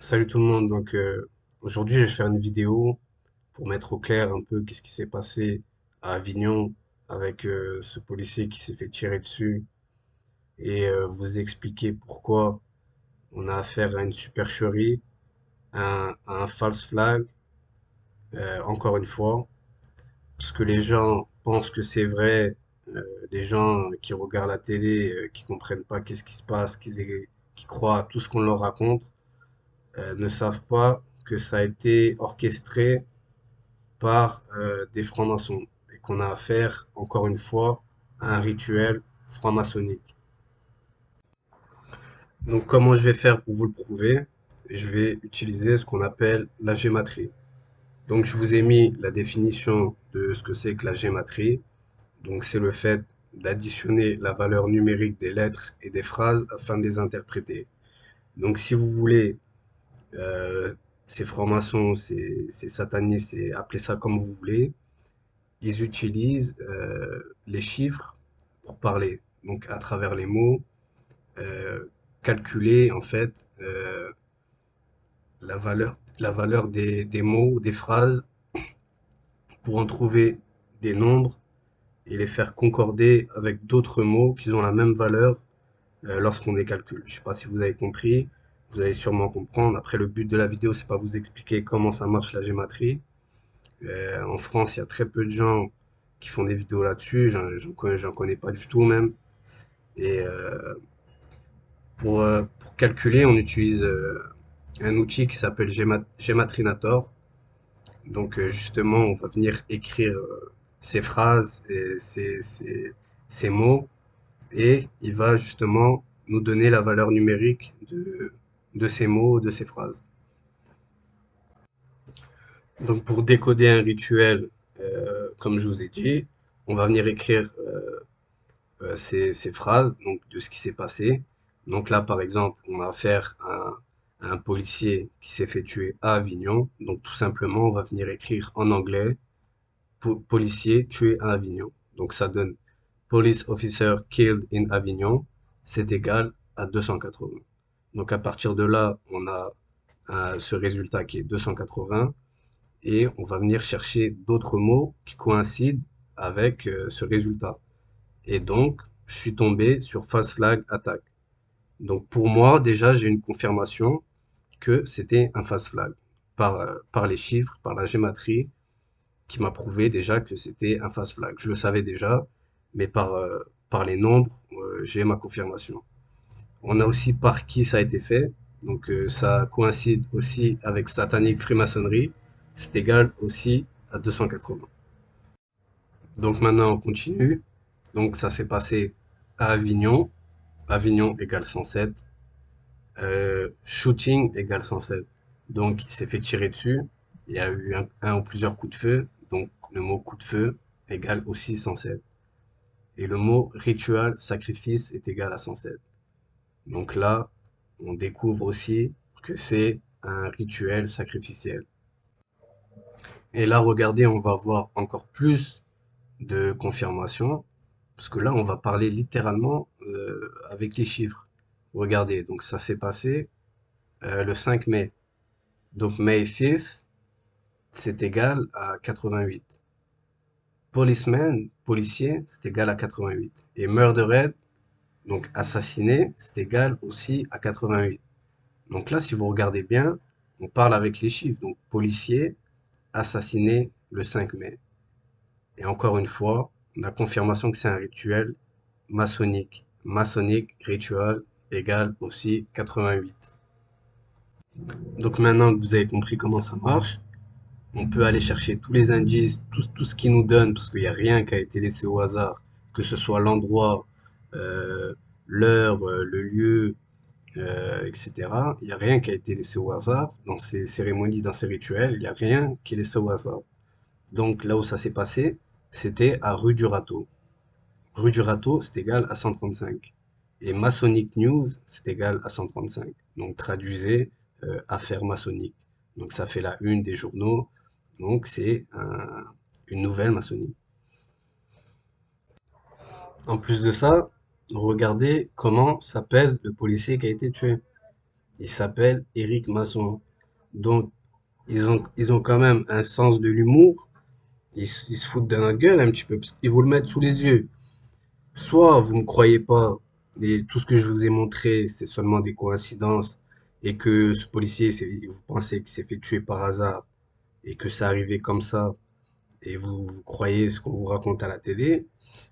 Salut tout le monde, aujourd'hui je vais faire une vidéo pour mettre au clair un peu qu'est-ce qui s'est passé à Avignon avec ce policier qui s'est fait tirer dessus et vous expliquer pourquoi on a affaire à une supercherie, à un false flag, encore une fois, parce que les gens pensent que c'est vrai, les gens qui regardent la télé, qui comprennent pas qu'est-ce qui se passe, qui croient à tout ce qu'on leur raconte, ne savent pas que ça a été orchestré par des francs-maçons et qu'on a affaire, encore une fois, à un rituel franc-maçonnique. Donc, comment je vais faire pour vous le prouver? Je vais utiliser ce qu'on appelle la gématrie. Donc, je vous ai mis la définition de ce que c'est que la gématrie. Donc, c'est le fait d'additionner la valeur numérique des lettres et des phrases afin de les interpréter. Donc, si vous voulez, euh, ces francs-maçons, ces satanistes, appelez ça comme vous voulez, ils utilisent les chiffres pour parler. Donc à travers les mots, euh, calculer en fait la valeur des mots, des phrases, pour en trouver des nombres et les faire concorder avec d'autres mots qui ont la même valeur lorsqu'on les calcule. Je ne sais pas si vous avez compris, vous allez sûrement comprendre. Après, le but de la vidéo, c'est pas vous expliquer comment ça marche la gématrie. En France, il y a très peu de gens qui font des vidéos là-dessus. J'en connais pas du tout même. Et pour calculer, on utilise un outil qui s'appelle Gematrinator. Donc justement, on va venir écrire ces phrases et ces mots et il va justement nous donner la valeur numérique de ces mots, de ces phrases. Donc pour décoder un rituel, comme je vous ai dit, on va venir écrire ces phrases donc de ce qui s'est passé. Donc là, par exemple, on a affaire à un policier qui s'est fait tuer à Avignon. Donc tout simplement, on va venir écrire en anglais policier tué à Avignon. Donc ça donne police officer killed in Avignon, c'est égal à 280. Donc à partir de là, on a ce résultat qui est 280 et on va venir chercher d'autres mots qui coïncident avec ce résultat. Et donc, je suis tombé sur false flag attack. Donc pour moi, déjà, j'ai une confirmation que c'était un false flag par les chiffres, par la gématrie, qui m'a prouvé déjà que c'était un false flag. Je le savais déjà, mais par les nombres, j'ai ma confirmation. On a aussi par qui ça a été fait. Donc ça coïncide aussi avec satanique franc-maçonnerie. C'est égal aussi à 280. Donc maintenant, on continue. Donc ça s'est passé à Avignon. Avignon égale 107. Shooting égale 107. Donc il s'est fait tirer dessus. Il y a eu un ou plusieurs coups de feu. Donc le mot coup de feu égale aussi 107. Et le mot rituel, sacrifice, est égal à 107. Donc là, on découvre aussi que c'est un rituel sacrificiel. Et là, regardez, on va voir encore plus de confirmation, parce que là, on va parler littéralement avec les chiffres. Regardez, donc ça s'est passé le 5 mai. Donc May 5th, c'est égal à 88. Policeman, policier, c'est égal à 88. Et murdered, donc assassiné, c'est égal aussi à 88. Donc là, si vous regardez bien, on parle avec les chiffres. Donc policier, assassiné le 5 mai. Et encore une fois, on a confirmation que c'est un rituel maçonnique. Maçonnique, rituel, égale aussi 88. Donc maintenant que vous avez compris comment ça marche, on peut aller chercher tous les indices, tout ce qui nous donne, parce qu'il n'y a rien qui a été laissé au hasard, que ce soit l'endroit, euh, l'heure, le lieu, etc. Il n'y a rien qui a été laissé au hasard dans ces cérémonies, dans ces rituels. Il n'y a rien qui est laissé au hasard. Donc là où ça s'est passé, c'était à rue du Râteau. Rue du Râteau, c'est égal à 135. Et Masonic News, c'est égal à 135. Donc traduisez affaire maçonnique. Donc ça fait la une des journaux. Donc c'est une nouvelle maçonnique. En plus de ça, regardez comment s'appelle le policier qui a été tué. Il s'appelle Éric Masson. Donc, ils ont quand même un sens de l'humour. Ils se foutent de notre gueule un petit peu, parce qu'ils vous le mettent sous les yeux. Soit vous me croyez pas, et tout ce que je vous ai montré, c'est seulement des coïncidences, et que ce policier, vous pensez qu'il s'est fait tuer par hasard, et que c'est arrivé comme ça, et vous croyez ce qu'on vous raconte à la télé.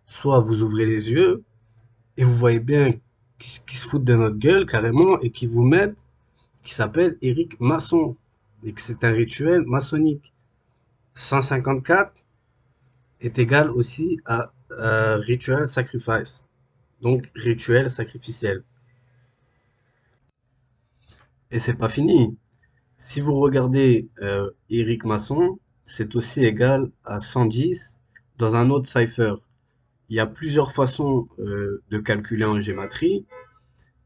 Soit vous ouvrez les yeux, et vous voyez bien qu'ils se foutent de notre gueule carrément, et qu'ils vous mettent, qui s'appelle Éric Masson, et que c'est un rituel maçonnique. 154 est égal aussi à ritual sacrifice, donc rituel sacrificiel. Et c'est pas fini. Si vous regardez Éric Masson, c'est aussi égal à 110 dans un autre cipher. Il y a plusieurs façons de calculer en gématrie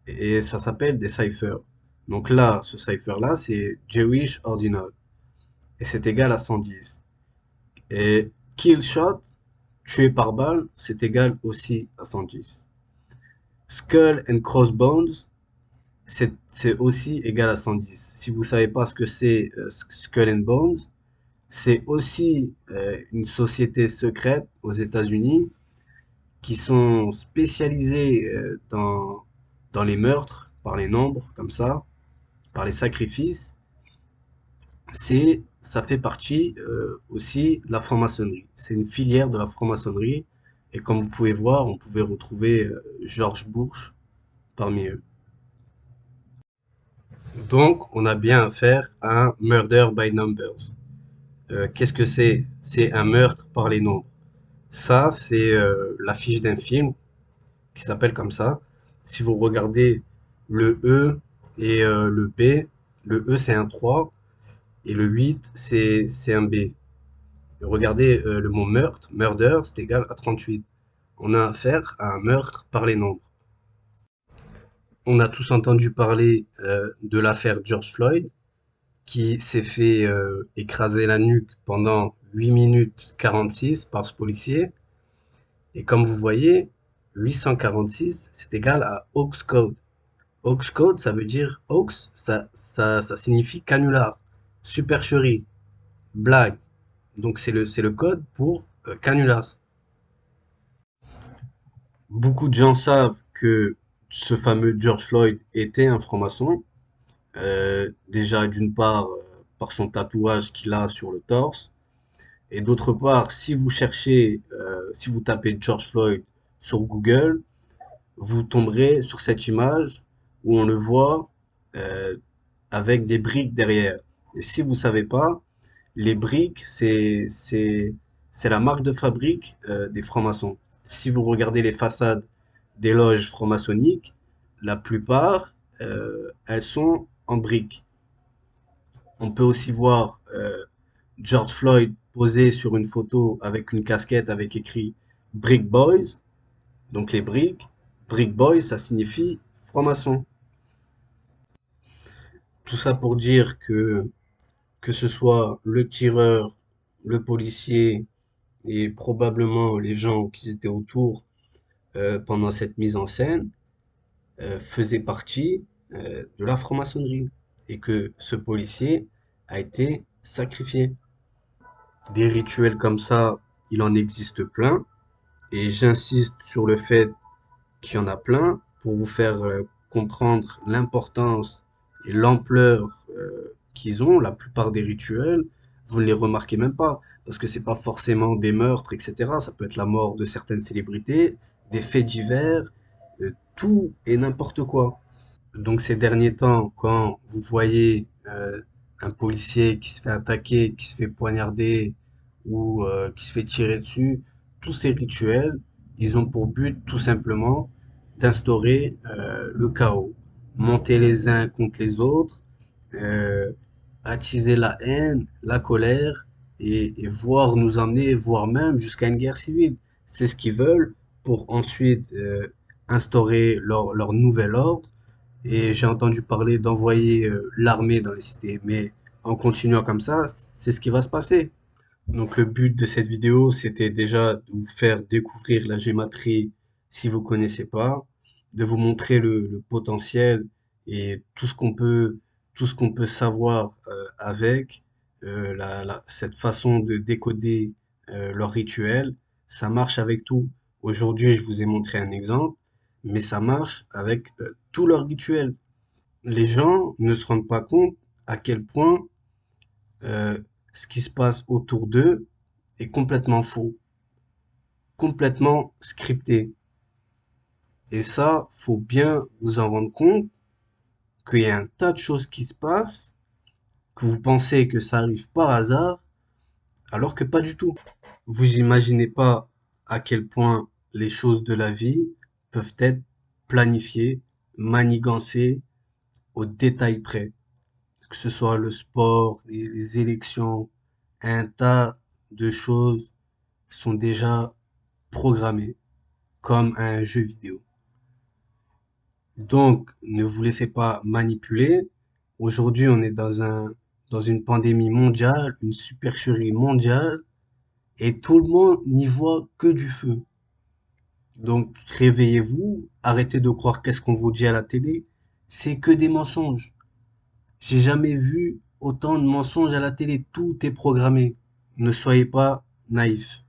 et ça s'appelle des ciphers. Donc là, ce cipher-là, c'est Jewish Ordinal et c'est égal à 110. Et kill shot, tué par balle, c'est égal aussi à 110. Skull and crossbones, c'est aussi égal à 110. Si vous savez pas ce que c'est Skull and Bones, c'est aussi une société secrète aux États-Unis qui sont spécialisés dans les meurtres par les nombres, comme ça, par les sacrifices. Ça fait partie aussi de la franc-maçonnerie. C'est une filière de la franc-maçonnerie. Et comme vous pouvez voir, on pouvait retrouver George Bush parmi eux. Donc, on a bien affaire à un murder by numbers. Qu'est-ce que c'est? C'est un meurtre par les nombres. Ça, c'est l'affiche d'un film qui s'appelle comme ça. Si vous regardez le E et le B, le E c'est un 3 et le 8 c'est un B. Et regardez le mot meurtre, murder, c'est égal à 38. On a affaire à un meurtre par les nombres. On a tous entendu parler de l'affaire George Floyd qui s'est fait écraser la nuque pendant 8 minutes 46 par ce policier. Et comme vous voyez, 846, c'est égal à Hawks Code. Hawks Code, ça veut dire Hawks, ça signifie canular, supercherie, blague. Donc c'est le code pour canular. Beaucoup de gens savent que ce fameux George Floyd était un franc-maçon. Déjà, d'une part, par son tatouage qu'il a sur le torse. Et d'autre part, si vous cherchez, si vous tapez George Floyd sur Google, vous tomberez sur cette image où on le voit euh, avec des briques derrière. Et si vous savez pas, les briques, c'est la marque de fabrique des francs-maçons. Si vous regardez les façades des loges franc-maçonniques, la plupart, elles sont en briques. On peut aussi voir George Floyd posé sur une photo avec une casquette avec écrit Brick Boys, donc les briques. Brick Boys, ça signifie franc-maçon. Tout ça pour dire que ce soit le tireur, le policier et probablement les gens qui étaient autour pendant cette mise en scène faisaient partie de la franc-maçonnerie et que ce policier a été sacrifié. Des rituels comme ça, il en existe plein et j'insiste sur le fait qu'il y en a plein pour vous faire comprendre l'importance et l'ampleur qu'ils ont. La plupart des rituels, vous ne les remarquez même pas parce que c'est pas forcément des meurtres, etc. Ça peut être la mort de certaines célébrités, des faits divers, tout et n'importe quoi. Donc ces derniers temps, quand vous voyez un policier qui se fait attaquer, qui se fait poignarder ou qui se fait tirer dessus, tous ces rituels, ils ont pour but tout simplement d'instaurer le chaos, monter les uns contre les autres, euh, attiser la haine, la colère et voire nous emmener, voire même jusqu'à une guerre civile. C'est ce qu'ils veulent pour ensuite instaurer leur nouvel ordre et j'ai entendu parler d'envoyer l'armée dans les cités. Mais en continuant comme ça, c'est ce qui va se passer. Donc le but de cette vidéo, c'était déjà de vous faire découvrir la gématrie si vous connaissez pas, de vous montrer le potentiel et tout ce qu'on peut savoir avec cette façon de décoder leur rituel, ça marche avec tout. Aujourd'hui, je vous ai montré un exemple, mais ça marche avec tout leur rituel. Les gens ne se rendent pas compte à quel point euh, ce qui se passe autour d'eux est complètement faux, complètement scripté. Et ça, faut bien vous en rendre compte qu'il y a un tas de choses qui se passent, que vous pensez que ça arrive par hasard, alors que pas du tout. Vous imaginez pas à quel point les choses de la vie peuvent être planifiées, manigancées au détail près. Que ce soit le sport, les élections, un tas de choses sont déjà programmées, comme un jeu vidéo. Donc, ne vous laissez pas manipuler. Aujourd'hui, on est dans une pandémie mondiale, une supercherie mondiale, et tout le monde n'y voit que du feu. Donc, réveillez-vous, arrêtez de croire qu'est-ce qu'on vous dit à la télé. C'est que des mensonges. J'ai jamais vu autant de mensonges à la télé. Tout est programmé. Ne soyez pas naïfs.